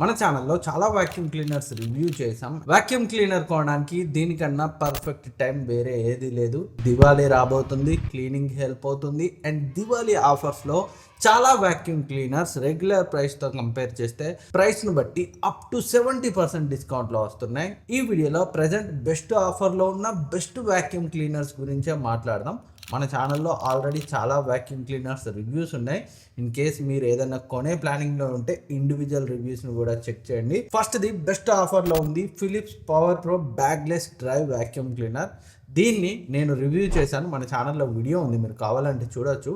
మన ఛానల్లో చాలా వాక్యూమ్ క్లీనర్స్ రివ్యూ చేసాం. వాక్యూమ్ క్లీనర్ కొనడానికి దీనికన్నా పర్ఫెక్ట్ టైం వేరే ఏది లేదు. దివాళీ రాబోతుంది, క్లీనింగ్ హెల్ప్ అవుతుంది. అండ్ దివాళీ ఆఫర్స్లో చాలా వాక్యూమ్ క్లీనర్స్ రెగ్యులర్ ప్రైస్తో కంపేర్ చేస్తే ప్రైస్ను బట్టి అప్ టు 70% డిస్కౌంట్లో వస్తున్నాయి. ఈ వీడియోలో ప్రజెంట్ బెస్ట్ ఆఫర్లో ఉన్న బెస్ట్ వాక్యూమ్ క్లీనర్స్ గురించే మాట్లాడదాం. మన ఛానల్లో ఆల్రెడీ చాలా వాక్యూమ్ క్లీనర్స్ రివ్యూస్ ఉన్నాయి. ఇన్ కేస్ మీరు ఏదైనా కొనే ప్లానింగ్లో ఉంటే ఇండివిజువల్ రివ్యూస్ని కూడా చెక్ చేయండి. ఫస్ట్ది బెస్ట్ ఆఫర్లో ఉంది Philips power pro bagless drive vacuum cleaner. దీన్ని నేను రివ్యూ చేశాను, మన ఛానల్లో వీడియో ఉంది, మీరు కావాలంటే చూడొచ్చు.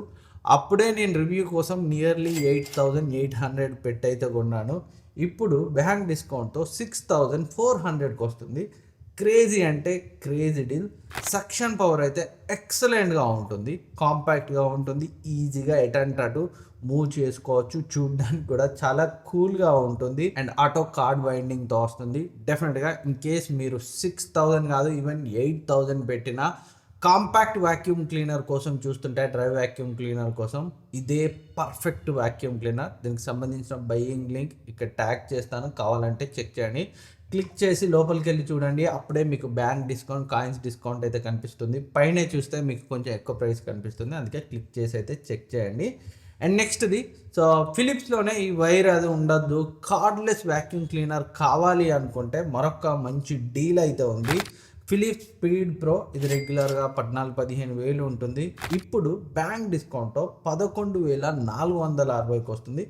అప్పుడే నేను రివ్యూ కోసం నియర్లీ 8,800 పెట్టయితే కొన్నాను. ఇప్పుడు బ్యాంక్ డిస్కౌంట్తో 6,400కి వస్తుంది. క్రేజీ అంటే క్రేజీ డీల్. సక్షన్ పవర్ అయితే ఎక్సలెంట్గా ఉంటుంది, కాంపాక్ట్గా ఉంటుంది, ఈజీగా ఎటంటూ మూవ్ చేసుకోవచ్చు. చూడడానికి కూడా చాలా కూల్గా ఉంటుంది అండ్ ఆటో కార్డ్ వైండింగ్తో వస్తుంది. డెఫినెట్గా ఇన్ కేస్ మీరు 6,000 కాదు ఈవెన్ 8,000 పెట్టినా కాంపాక్ట్ వాక్యూమ్ క్లీనర్ కోసం చూస్తుంటే, డ్రైవ్ వాక్యూమ్ క్లీనర్ కోసం ఇదే పర్ఫెక్ట్ వాక్యూమ్ క్లీనర్. దీనికి సంబంధించిన బయ్యింగ్ లింక్ ఇక్కడ ట్యాగ్ చేస్తాను, కావాలంటే చెక్ చేయండి. క్లిక్ చేసి లోపలికి వెళ్ళి చూడండి, అప్పుడే మీకు బ్యాంక్ డిస్కౌంట్, కాయిన్స్ డిస్కౌంట్ అయితే కనిపిస్తుంది. పైన చూస్తే మీకు కొంచెం ఎక్కువ ప్రైస్ కనిపిస్తుంది, అందుకే క్లిక్ చేసి అయితే చెక్ చేయండి. అండ్ నెక్స్ట్ది సో ఫిలిప్స్లోనే ఈ వైర్ అది ఉండద్దు, కార్డ్లెస్ వాక్యూమ్ క్లీనర్ కావాలి అనుకుంటే మరొక మంచి డీల్ అయితే ఉంది. ఫిలిప్స్ స్పీడ్ ప్రో, ఇది రెగ్యులర్గా 14-15 వేలు ఉంటుంది. ఇప్పుడు బ్యాంక్ డిస్కౌంట్తో 11,460కి వస్తుంది.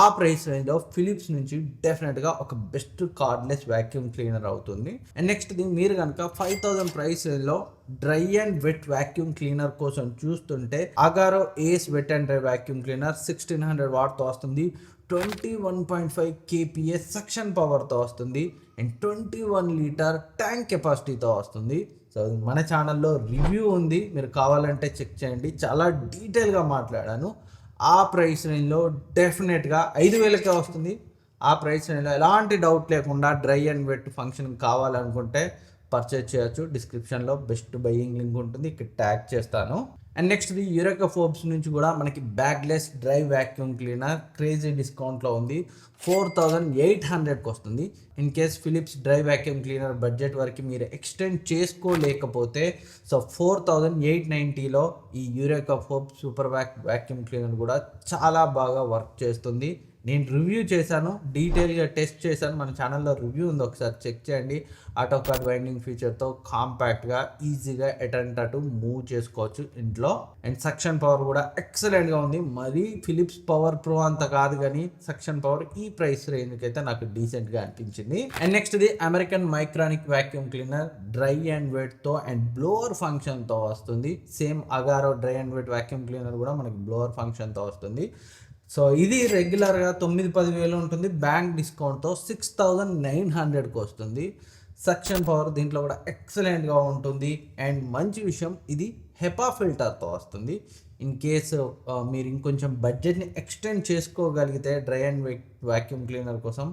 ఆ ప్రైస్ రేంజ్లో ఫిలిప్స్ నుంచి డెఫినెట్గా ఒక బెస్ట్ కార్డ్లెస్ వాక్యూమ్ క్లీనర్ అవుతుంది. అండ్ నెక్స్ట్ది మీరు కనుక 5,000 ప్రైస్ రేంజ్లో dry and wet vacuum cleaner కోసం చూస్తుంటే Agaro ace wet and dry vacuum cleaner 1600 వాట్తో వస్తుంది. 21.5 kPa సక్షన్ పవర్తో వస్తుంది అండ్ 21 లీటర్ ట్యాంక్ కెపాసిటీతో వస్తుంది. సో మన ఛానల్లో రివ్యూ ఉంది, మీరు కావాలంటే చెక్ చేయండి. చాలా డీటెయిల్గా మాట్లాడాను. ఆ ప్రైస్ రేంజ్లో డెఫినెట్గా 5,000కే వస్తుంది. ఆ ప్రైస్ రేంజ్లో ఎలాంటి డౌట్ లేకుండా డ్రై అండ్ వెట్ ఫంక్షన్ కావాలనుకుంటే పర్చేజ్ చేయొచ్చు. డిస్క్రిప్షన్లో బెస్ట్ బయ్యింగ్ లింక్ ఉంటుంది, ఇక్కడ ట్యాగ్ చేస్తాను. అండ్ నెక్స్ట్ది యూరెకా ఫోర్బ్స్ నుంచి కూడా మనకి bagless drive vacuum cleaner crazy డిస్కౌంట్లో ఉంది. 4,800కి వస్తుంది. In case Philips drive vacuum cleaner budget వరకు మీరు ఎక్స్టెండ్ చేసుకోలేకపోతే సో 4,890లో ఈ Eureka Forbes super vacuum cleaner కూడా చాలా బాగా వర్క్ చేస్తుంది. నేను రివ్యూ చేశాను, డీటెయిల్గా టెస్ట్ చేశాను, మన ఛానల్లో రివ్యూ ఉంది, ఒకసారి చెక్ చేయండి. ఆటో కార్డ్ వైండింగ్ ఫీచర్తో కాంపాక్ట్గా ఈజీగా ఎటంటూ మూవ్ చేసుకోవచ్చు ఇంట్లో. అండ్ సక్షన్ పవర్ కూడా ఎక్సలెంట్గా ఉంది. మరీ ఫిలిప్స్ పవర్ ప్రో అంత కాదు, కానీ సక్షన్ పవర్ ఈ ప్రైస్ రేంజ్కి అయితే నాకు డీసెంట్గా అనిపించింది. అండ్ నెక్స్ట్ది American Micronic vacuum cleaner dry and వెట్తో అండ్ బ్లోవర్ ఫంక్షన్తో వస్తుంది. Same Agaro dry and wet vacuum cleaner కూడా మనకి బ్లోవర్ ఫంక్షన్తో వస్తుంది. సో ఇది రెగ్యులర్గా 9-10 వేలు ఉంటుంది, బ్యాంక్ డిస్కౌంట్తో 6,900కి వస్తుంది. సక్షన్ పవర్ దీంట్లో కూడా ఎక్సలెంట్గా ఉంటుంది. అండ్ మంచి విషయం, ఇది హెపా ఫిల్టర్తో వస్తుంది. ఇన్ కేసు మీరు ఇంకొంచెం బడ్జెట్ని ఎక్స్టెండ్ చేసుకోగలిగితే dry and wet vacuum cleaner కోసం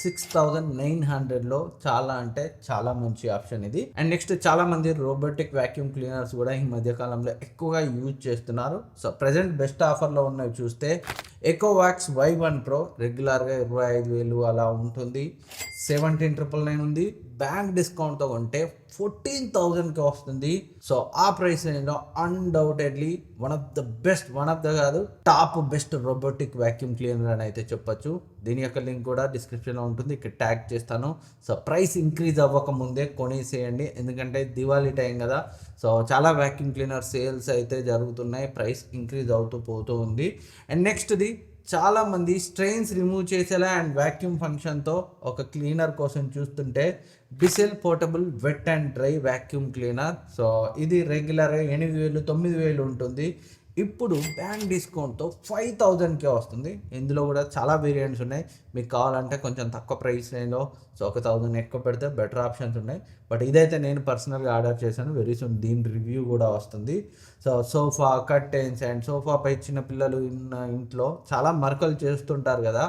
6,900లో చాలా అంటే చాలా మంచి ఆప్షన్ ఇది. అండ్ నెక్స్ట్ చాలామంది రోబోటిక్ వాక్యూమ్ క్లీనర్స్ కూడా ఈ మధ్యకాలంలో ఎక్కువగా యూజ్ చేస్తున్నారు. సో ప్రజెంట్ బెస్ట్ ఆఫర్లో ఉన్నవి చూస్తే ఎకోవాక్స్ Y1 Pro రెగ్యులర్గా 25,000 అలా ఉంటుంది. 17,999 ఉంది. బ్యాంక్ డిస్కౌంట్తో కొంటే 14,000కి వస్తుంది. సో ఆ ప్రైస్ రేంజ్లో అన్డౌటెడ్లీ వన్ ఆఫ్ ద కాదు, top best robotic vacuum cleaner అని అయితే చెప్పొచ్చు. దీని యొక్క లింక్ కూడా డిస్క్రిప్షన్లో ఉంటుంది, ఇక్కడ ట్యాగ్ చేస్తాను. సో ప్రైస్ ఇంక్రీజ్ అవ్వకముందే కొనేసేయండి, ఎందుకంటే దివాళీ టైం కదా. సో చాలా వాక్యూమ్ క్లీనర్ సేల్స్ అయితే జరుగుతున్నాయి, ప్రైస్ ఇంక్రీజ్ అవుతూ పోతూ ఉంది. అండ్ నెక్స్ట్ది చాలామంది స్ట్రెయిన్స్ రిమూవ్ చేసేలా అండ్ వాక్యూమ్ ఫంక్షన్తో ఒక క్లీనర్ కోసం చూస్తుంటే Bissell portable wet and dry vacuum cleaner. So ఇది రెగ్యులర్గా 8,000-9,000 ఉంటుంది. ఇప్పుడు బ్యాంక్ డిస్కౌంట్తో 5,000కే వస్తుంది. ఇందులో కూడా చాలా వేరియంట్స్ ఉన్నాయి, మీకు కావాలంటే కొంచెం తక్కువ ప్రైస్ రేంజ్లో సో 1,000 ఎక్కువ పెడితే బెటర్ ఆప్షన్స్ ఉన్నాయి. బట్ ఇదైతే నేను పర్సనల్గా ఆర్డర్ చేశాను, వెరీ సూన్ దీని రివ్యూ కూడా వస్తుంది. సో సోఫా కర్టెన్స్ అండ్ సోఫాపై చిన్న పిల్లలు ఇంట్లో చాలా మరకలు చేస్తుంటారు కదా,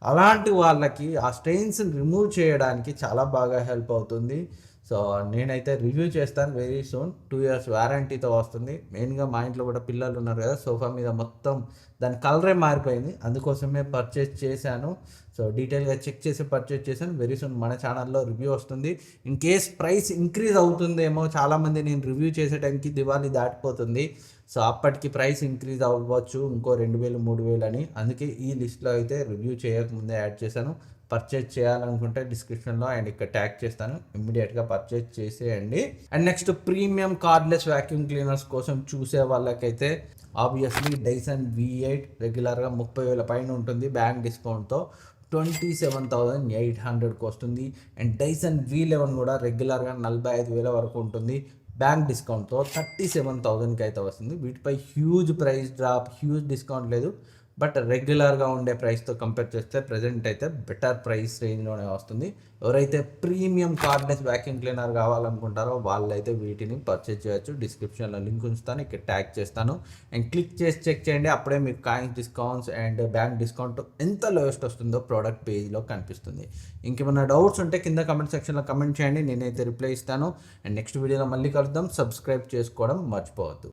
అలాంటి వాళ్ళకి ఆ స్టెయిన్స్ రిమూవ్ చేయడానికి చాలా బాగా హెల్ప్ అవుతుంది. సో నేనైతే రివ్యూ చేస్తాను వెరీ సూన్. 2 years వారంటీతో వస్తుంది. మెయిన్గా మా ఇంట్లో కూడా పిల్లలు ఉన్నారు కదా, సోఫా మీద మొత్తం దాని కలరే మారిపోయింది, అందుకోసమే పర్చేస్ చేశాను. సో డీటెయిల్గా చెక్ చేసి పర్చేజ్ చేశాను. వెరీ సూన్ మన ఛానల్లో రివ్యూ వస్తుంది. ఇన్ కేస్ ప్రైస్ ఇంక్రీజ్ అవుతుందేమో, చాలామంది నేను రివ్యూ చేసే టైంకి దివాళీ దాటిపోతుంది, సో అప్పటికి ప్రైస్ ఇంక్రీజ్ అవ్వచ్చు ఇంకో 2000 3000 అని. అందుకే ఈ లిస్ట్లో అయితే రివ్యూ చేయకముందే యాడ్ చేశాను. పర్చేజ్ చేయాలనుకుంటే డిస్క్రిప్షన్లో అండ్ ఇక్కడ ట్యాగ్ చేస్తాను, ఇమ్మీడియట్గా పర్చేజ్ చేసేయండి. And next premium cardless vacuum cleaners కోసం చూసే వాళ్ళకైతే ఆబ్వియస్లీ డైసన్ V8 రెగ్యులర్గా 30,000 పైన ఉంటుంది, బ్యాంక్ డిస్కౌంట్తో 27,800కి వస్తుంది. అండ్ డైసన్ V11 కూడా రెగ్యులర్గా 45,000 వరకు ఉంటుంది, బ్యాంక్ డిస్కౌంట్తో 37,000కి అయితే వస్తుంది. వీటిపై huge price drop, huge discount లేదు, బట్ రెగ్యులర్గా ఉండే ప్రైస్తో కంపేర్ చేస్తే ప్రజెంట్ అయితే బెటర్ ప్రైస్ రేంజ్లోనే వస్తుంది. ఎవరైతే ప్రీమియం కార్డ్లెస్ వ్యాక్యూమ్ క్లీనర్ కావాలనుకుంటారో వాళ్ళైతే వీటిని పర్చేజ్ చేయొచ్చు. డిస్క్రిప్షన్లో లింక్ ఉంచుతాను, ఇక్కడ ట్యాగ్ చేస్తాను అండ్ క్లిక్ చేసి చెక్ చేయండి. అప్పుడే మీకు coins discounts and bank discount ఎంత లోయెస్ట్ వస్తుందో ప్రోడక్ట్ పేజ్లో కనిపిస్తుంది. ఇంకేమైనా డౌట్స్ ఉంటే కింద కమెంట్ సెక్షన్లో కమెంట్ చేయండి, నేనైతే రిప్లై ఇస్తాను. అండ్ నెక్స్ట్ వీడియోలో మళ్ళీ కలుద్దాం. సబ్స్క్రైబ్ చేసుకోవడం మర్చిపోవద్దు.